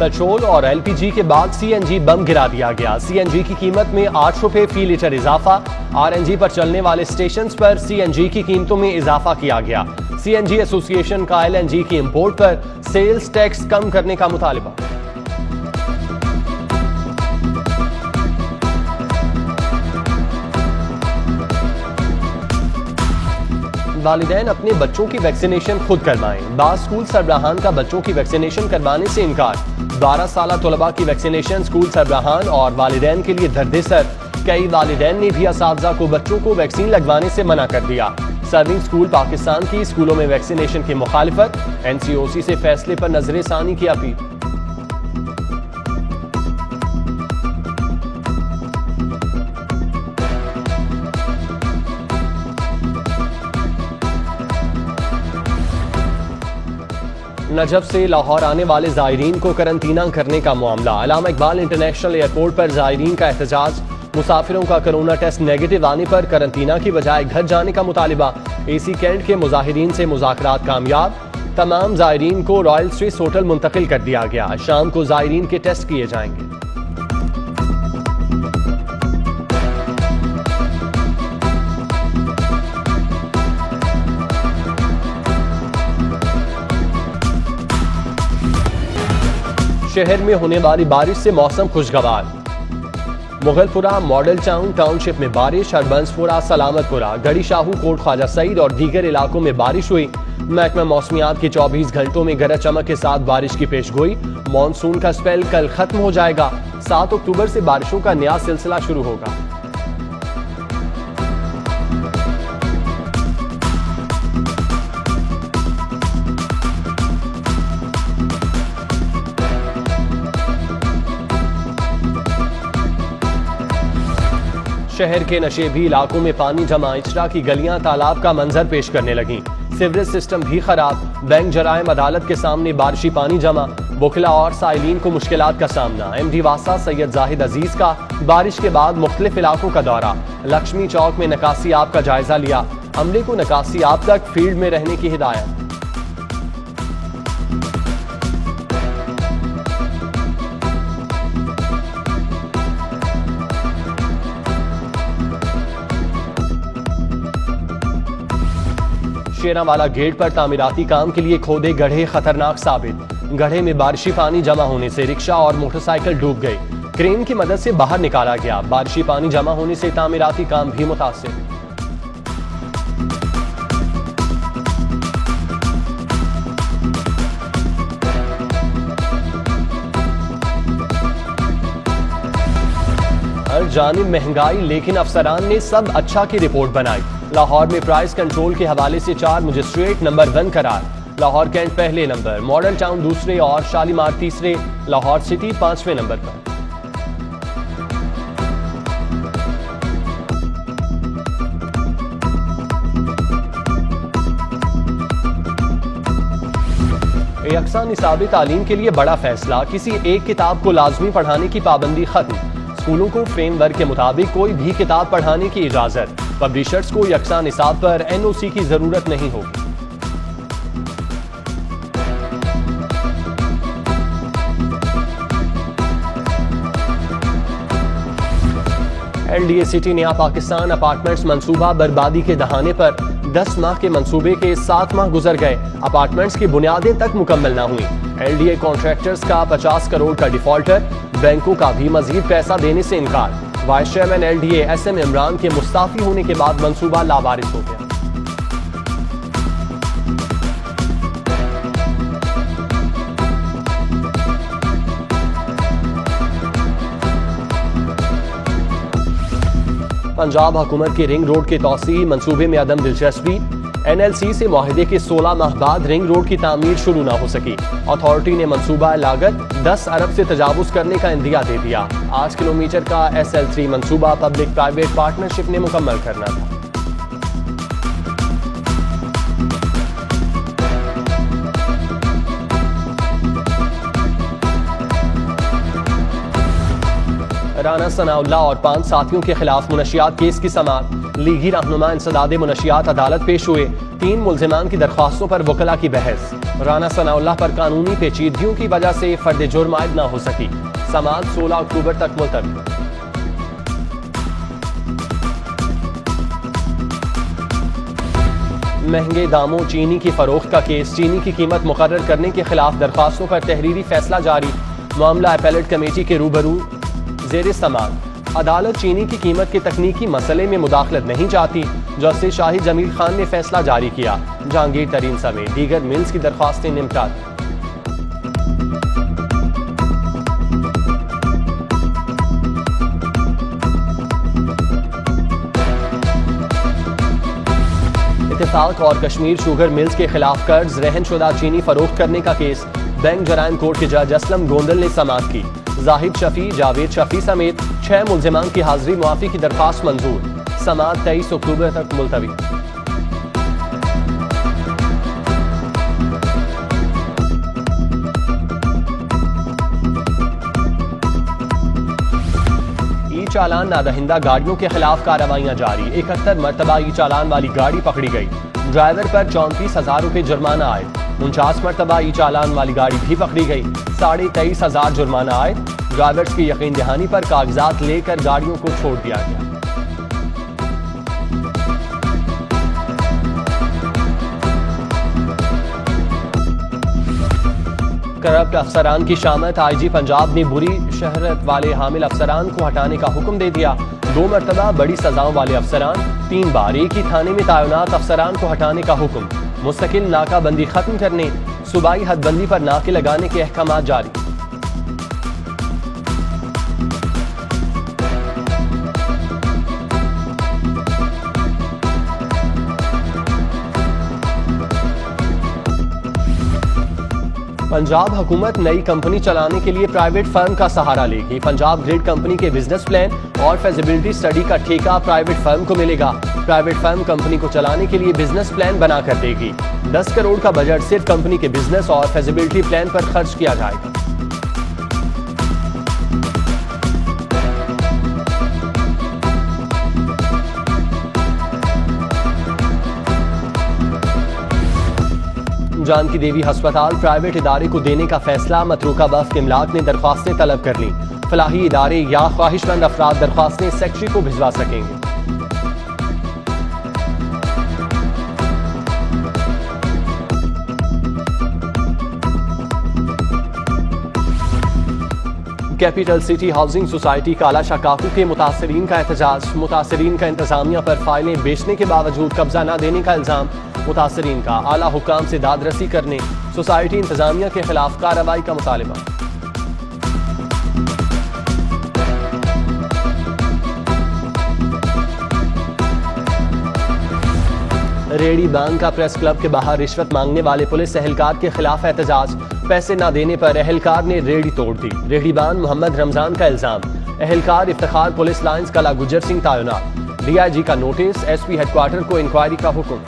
Petrol और LPG के बाद CNG बम गिरा दिया गया। CNG की कीमत में 8 रुपए फी लीटर इजाफा। RNG पर चलने वाले स्टेशन पर CNG की कीमतों में इजाफा किया गया। CNG एसोसिएशन का LNG की इंपोर्ट पर सेल्स टैक्स कम करने का मुतालिबा। वालिदैन अपने बच्चों की वैक्सीनेशन खुद करवाएं। बाज़ स्कूल सरबराहान का बच्चों की वैक्सीनेशन करवाने से इनकार। 12 साल तलबा की वैक्सीनेशन स्कूल सरबराहान और वालिदैन के लिए दर्द-ए-सर। कई वालिदैन ने भी असातिज़ा को बच्चों को वैक्सीन लगवाने से मना कर दिया। सर्विंग स्कूल पाकिस्तान की स्कूलों में वैक्सीनेशन की मुखालिफत। NCOC से फैसले पर नजर-ए-सानी की अपील। नजफ से लाहौर आने वाले ज़ायरीन को करंतना करने का मामला। अल्लामा इकबाल इंटरनेशनल एयरपोर्ट पर ज़ायरीन का एहतजाज। मुसाफिरों का कोरोना टेस्ट नेगेटिव आने पर करंतना की बजाय घर जाने का मुतालिबा। AC कैंट के मुजाहिरीन से मुज़ाकरात कामयाब। तमाम ज़ायरीन को रॉयल स्विस होटल मुंतकिल कर दिया गया। शाम को ज़ायरीन के टेस्ट किए जाएंगे। शहर में होने वाली बारिश से मौसम खुशगवार। मुगलपुरा मॉडल टाउन टाउनशिप में बारिश। हरबंसपुरा सलामतपुरा गढ़ी शाहू कोट ख्वाजा सईद और दीगर इलाकों में बारिश हुई। महकमा मौसमियात के 24 घंटों में गरज चमक के साथ बारिश की पेशगोई। मानसून का स्पेल कल खत्म हो जाएगा। 7 अक्टूबर से बारिशों का नया सिलसिला शुरू होगा। शहर के नशेबी इलाकों में पानी जमा। इचरा की गलियां तालाब का मंजर पेश करने लगी। सीवरेज सिस्टम भी खराब। बैंक जराइम अदालत के सामने बारिशी पानी जमा। बुखला और साइलिन को मुश्किलात का सामना। MD वासा सैयद जाहिद अजीज का बारिश के बाद मुख्तलिफ इलाकों का दौरा। लक्ष्मी चौक में नकासी आब का जायजा लिया। अमले को नकासी आब तक फील्ड में रहने की हिदायत। शेरावाला गेट पर तामीराती काम के लिए खोदे गड्ढे खतरनाक साबित। गड्ढे में बारिशी पानी जमा होने से रिक्शा और मोटरसाइकिल डूब गई। क्रेन की मदद से बाहर निकाला गया। बारिशी पानी जमा होने से तामीराती काम भी मुतासिर। हर जानिब महंगाई, लेकिन अफसरान ने सब अच्छा की रिपोर्ट बनाई। लाहौर में प्राइस कंट्रोल के हवाले से 4 मजिस्ट्रेट नंबर 1 करार। लाहौर कैंट पहले नंबर, मॉडल टाउन दूसरे और शालीमार तीसरे, लाहौर सिटी 5वें नंबर पर। यकसा निसाबी तालीम के लिए बड़ा फैसला। किसी एक किताब को लाजमी पढ़ाने की पाबंदी खत्म। स्कूलों को फ्रेमवर्क के मुताबिक कोई भी किताब पढ़ाने की इजाजत। पब्लिशर्स को यकसा निसाब पर NOC की जरूरत नहीं होगी। LDA सिटी नया पाकिस्तान अपार्टमेंट्स मंसूबा बर्बादी के दहाने पर 10 माह के मंसूबे के 7 माह गुजर गए। अपार्टमेंट्स की बुनियादें तक मुकम्मल न हुई। LDA कॉन्ट्रैक्टर्स का 50 करोड़ का डिफॉल्टर। बैंकों का भी मजीद पैसा देने से इनकार। Vice chairman LDA SM Imran के मुस्ताफी होने के बाद मंसूबा लावारिस हो गया। पंजाब हुकूमत के रिंग रोड के तौसीह मंसूबे में अदम दिलचस्पी। NLC से मुआहदे के 16 माह बाद रिंग रोड की तामीर शुरू न हो सकी। अथॉरिटी ने मंसूबा लागत 10 अरब से तजावुज करने का इंदिया दे दिया। 8 किलोमीटर का SL3 मंसूबा पब्लिक प्राइवेट पार्टनरशिप ने मुकम्मल करना था। राना सनाउल्लाह और 5 साथियों के खिलाफ मुनशियात केस की समाअत। लीगी रहनुमा इंसदादे मुनशियात अदालत पेश हुए। 3 मुल्जिमान की दरख्वास्तों पर वकला की बहस। राना सनाउल्लाह पर कानूनी पेचीदगियों की वजह से फर्द जुर्म आयद न हो सकी। समाअत 16 अक्टूबर तक मुलतवी। महंगे दामों चीनी की फरोख्त का केस। चीनी की कीमत मुकर्रर करने के खिलाफ दरख्वास्तों पर तहरीरी फैसला जारी। मामला अपीलेट कमेटी के रूबरू जेर समाअत। अदालत चीनी की कीमत के तकनीकी मसले में मुदाखलत नहीं चाहती। जस्टिस शाहिद जमील खान ने फैसला जारी किया। जहांगीर तरीन समेत दीगर मिल्स की दरख्वास्तें निपटा दी। इत्तेफाक और कश्मीर शुगर मिल्स के खिलाफ कर्ज रहन शुदा चीनी फरोख्त करने का केस। बैंक जराइम कोर्ट के जज असलम गोंदल ने समाअत की। जाहिद शफी, जावेद शफी समेत 6 मुल्जिमान की हाजिरी मुआफी की दरख्वास्त मंजूर। समाअत 23 अक्टूबर तक मुलतवी। ई चालान नादहिंदा गाड़ियों के खिलाफ कार्रवाइयां जारी। 71 मरतबा ई चालान वाली गाड़ी पकड़ी गई। ड्राइवर पर 34,000 रुपये जुर्माना आए। 49 मरतबा ई चालान वाली गाड़ी भी पकड़ी गई। 23,500 जुर्माना आए। ड्राइवर्स की यकीन दहानी पर कागजात लेकर गाड़ियों को छोड़ दिया गया। करप्ट अफसरान की शामत। आईजी पंजाब ने बुरी शहरत वाले हामिल अफसरान को हटाने का हुक्म दे दिया। 2 मरतबा बड़ी सजाओं वाले अफसरान, 3 बार एक ही थाने में तैनात अफसरान को हटाने का हुक्म। मुस्तकिल नाकाबंदी खत्म करने, सूबाई हदबंदी पर नाके लगाने के अहकाम जारी। पंजाब हुकूमत नई कंपनी चलाने के लिए प्राइवेट फर्म का सहारा लेगी। पंजाब ग्रिड कंपनी के बिजनेस प्लान और फेजिबिलिटी स्टडी का ठेका प्राइवेट फर्म को मिलेगा। प्राइवेट फर्म कंपनी को चलाने के लिए बिजनेस प्लान बना कर देगी। 10 करोड़ का बजट सिर्फ कंपनी के बिजनेस और फेजिबिलिटी प्लान पर खर्च किया जाएगा। जानकी देवी अस्पताल प्राइवेट इदारे को देने का फैसला। मतरूका वफ्द इमलाक ने दरख्वास्तें तलब कर ली। फलाही इदारे या ख्वाहिशमंद अफराद दरख्वास्तें सेक्रेटरी को भिजवा सकेंगे। कैपिटल सिटी हाउसिंग सोसाइटी काला शाह काकू के मुतासरीन का एहतजाज। मुतासरीन का इंतजामिया पर फाइलें बेचने के बावजूद कब्जा न देने का इल्जाम। मुतासरीन का आला हुकाम से दादरसी करने, सोसाइटी इंतजामिया के खिलाफ कार्रवाई का मुतालबा। रेडी बैंक का प्रेस क्लब के बाहर रिश्वत मांगने वाले पुलिस एहलकार के खिलाफ एहतजाज। पैसे न देने पर एहलकार ने रेडी तोड़ दी। रेडी बान मोहम्मद रमजान का इल्जाम। एहलकार इफ्तिखार पुलिस लाइन्स कला गुजर सिंह तैनात। डीआईजी का नोटिस, एसपी हेडक्वार्टर को इंक्वायरी का हुक्म।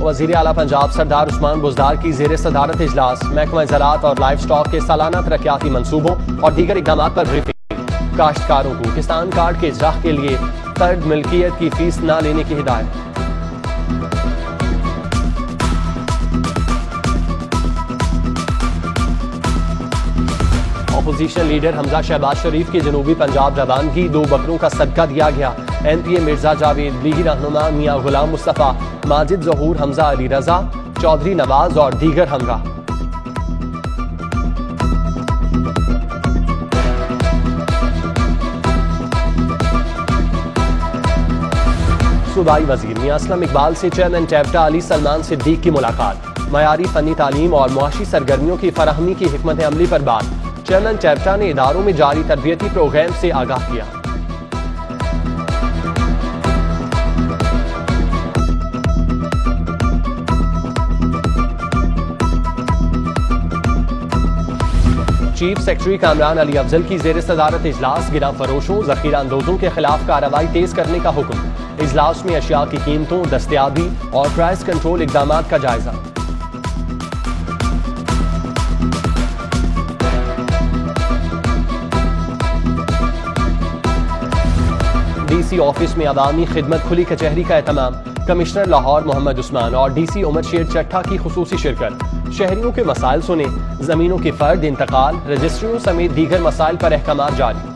वज़ीर आला पंजाब सरदार उस्मान बुज़दार की ज़ेर सदारत इजलास। महकमा ज़राअत और लाइव स्टॉक के सालाना तरक्याती मंसूबों और दीगर इक़दाम पर ब्रीफिंग। काश्तकारों को किसान कार्ड के इजराह के लिए फर्द मिल्कियत की फीस न लेने की हिदायत। अपोजिशन लीडर हमजा शहबाज शरीफ की जनूबी पंजाब रवानगी। 2 बकरों का सदका दिया गया। एमपीए मिर्जा जावेद, लीगी रहनुमा मियां गुलाम मुस्तफ़ा, माजिद ज़हूर, हमजा अली रजा, चौधरी नवाज और दीगर हमरा। सूबाई वजीर मियां असलम इकबाल से चेयरमैन टैप्टा अली सलमान सिद्दीक की मुलाकात। मयारी फनी तालीम और मुआशी सरगर्मियों की फराहमी की हिकमत अमली पर बात। चेयरमैन टैप्टा ने इदारों में जारी तरबियती प्रोग्राम से आगाह किया। चीफ सेक्रेटरी कामरान अली अफजल की ज़ेर सदारत इजलास। गिरा फरोशों, जखीरा अंदोजों के खिलाफ कार्रवाई तेज करने का हुक्म। इजलास में अशिया की कीमतों, दस्तयाबी और प्राइस कंट्रोल इकदाम का जायजा। DC ऑफिस में अवामी खिदमत खुली कचहरी का एहतमाम। कमिश्नर लाहौर मोहम्मद उस्मान और DC उमर शेर चट्ठा की खुसूसी शिरकत। शहरियों के मसाइल सुने, जमीनों के फर्द इंतकाल, रजिस्ट्रियों समेत दीगर मसाइल पर अहकाम जारी।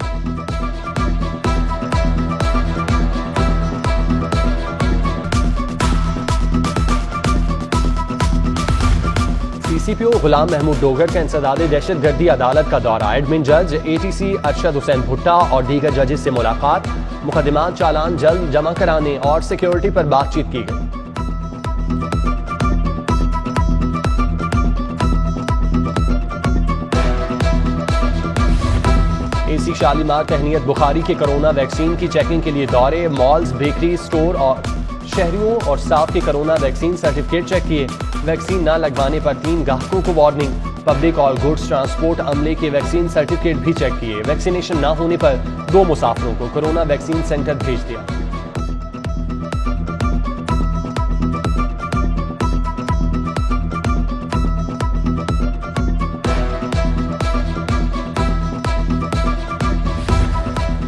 CCPO गुलाम महमूद डोगर का इंसदाद दहशतगर्दी अदालत का दौरा। एडमिन जज ATC अरशद हुसैन भुट्टा और दीगर जजेस से मुलाकात। मुकदमात चालान जल्द जमा कराने और सिक्योरिटी पर बातचीत की गई। AC शालीमार तहनीत बुखारी के कोरोना वैक्सीन की चेकिंग के लिए दौरे। मॉल्स, बेकरी, स्टोर और शहरियों और स्टाफ के कोरोना वैक्सीन सर्टिफिकेट चेक किए। वैक्सीन न लगवाने पर 3 गाहकों को वार्निंग। पब्लिक और गुड्स ट्रांसपोर्ट अमले के वैक्सीन सर्टिफिकेट भी चेक किए। वैक्सीनेशन न होने पर 2 मुसाफिरों को कोरोना वैक्सीन सेंटर भेज दिया।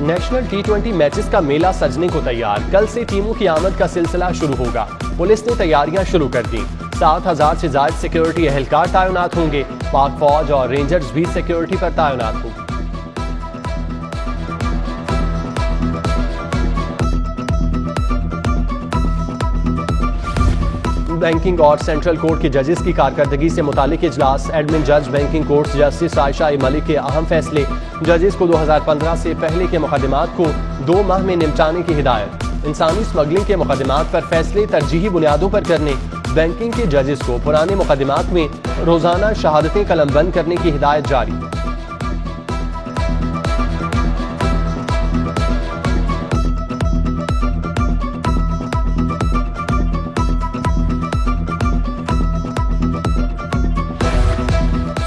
नेशनल T20 मैचेस का मेला सजने को तैयार। कल से टीमों की आमद का सिलसिला शुरू होगा। पुलिस ने तैयारियां शुरू कर दी। 7,000 से ज्यादा सिक्योरिटी एहलकार तैनात होंगे। पाक फौज और रेंजर्स भी सिक्योरिटी पर तैनात होंगे। बैंकिंग और सेंट्रल कोर्ट के जजेस की कारकर्दगी से मुतालिक इजलास। एडमिन जज banking court justice Ayesha Malik के अहम फैसले। जजेस को 2015 से पहले के मुकदमात को 2 माह में निपटाने की हिदायत। इंसानी स्मगलिंग के मुकदमात पर फैसले तरजीही बुनियादों पर करने। बैंकिंग के जजेस को पुराने मुकदमात में रोजाना शहादतें कलमबंद करने की हिदायत जारी।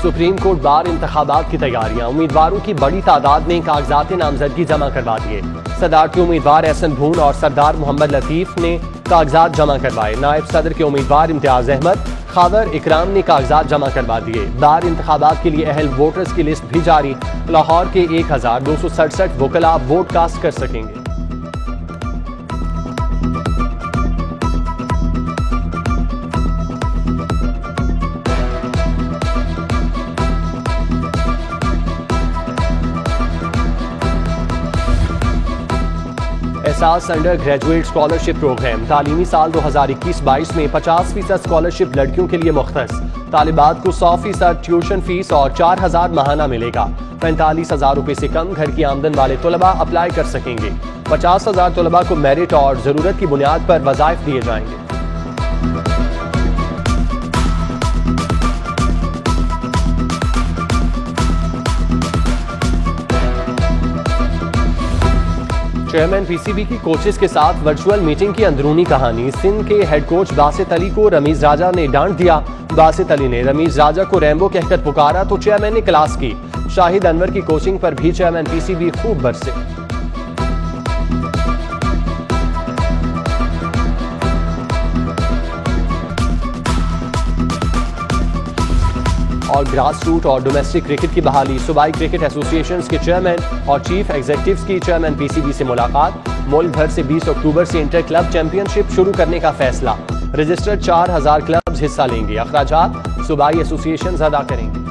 सुप्रीम कोर्ट बार इंतखाबात की तैयारियां। उम्मीदवारों की बड़ी तादाद ने कागजात नामजदगी जमा करवा दिए। सदारती उम्मीदवार एहसन भून और सरदार मोहम्मद लतीफ ने कागजात जमा करवाए। नायब सदर के उम्मीदवार इम्तियाज अहमद, खावर इकराम ने कागजात जमा करवा दिए। बार इंतखाबात के लिए अहल वोटर्स की लिस्ट भी जारी। लाहौर के 1267 वकला वोट कास्ट कर सकेंगे। एहसास अंडर ग्रेजुएट स्कॉलरशिप प्रोग्राम। तालीमी साल 2021-22 में 50% स्कॉलरशिप लड़कियों के लिए मुख्तस। तालिबात को 100% ट्यूशन फीस और 4,000 माहाना मिलेगा। 45,000 रुपए से कम घर की आमदन वाले तलबा अप्लाई कर सकेंगे। 50,000 तलबा को मेरिट और जरूरत की बुनियाद पर वज़ाइफ दिए जाएंगे। चेयरमैन PCB की कोचेस के साथ वर्चुअल मीटिंग की अंदरूनी कहानी। सिंध के हेड कोच बासित अली को रमीज राजा ने डांट दिया। बासित अली ने रमीज राजा को रैम्बो कहकर पुकारा तो चेयरमैन ने क्लास की। शाहिद अनवर की कोचिंग पर भी चेयरमैन PCB खूब बरसे। और ग्रास रूट और डोमेस्टिक क्रिकेट की बहाली। सूबाई क्रिकेट एसोसिएशन के चेयरमैन और चीफ एग्जीक्यूटिव्स की चेयरमैन PCB से मुलाकात। मुल्क भर से 20 अक्टूबर से इंटर क्लब चैंपियनशिप शुरू करने का फैसला। रजिस्टर्ड 4,000 क्लब्स हिस्सा लेंगे। अखराजात सूबाई एसोसिएशन अदा करेंगे।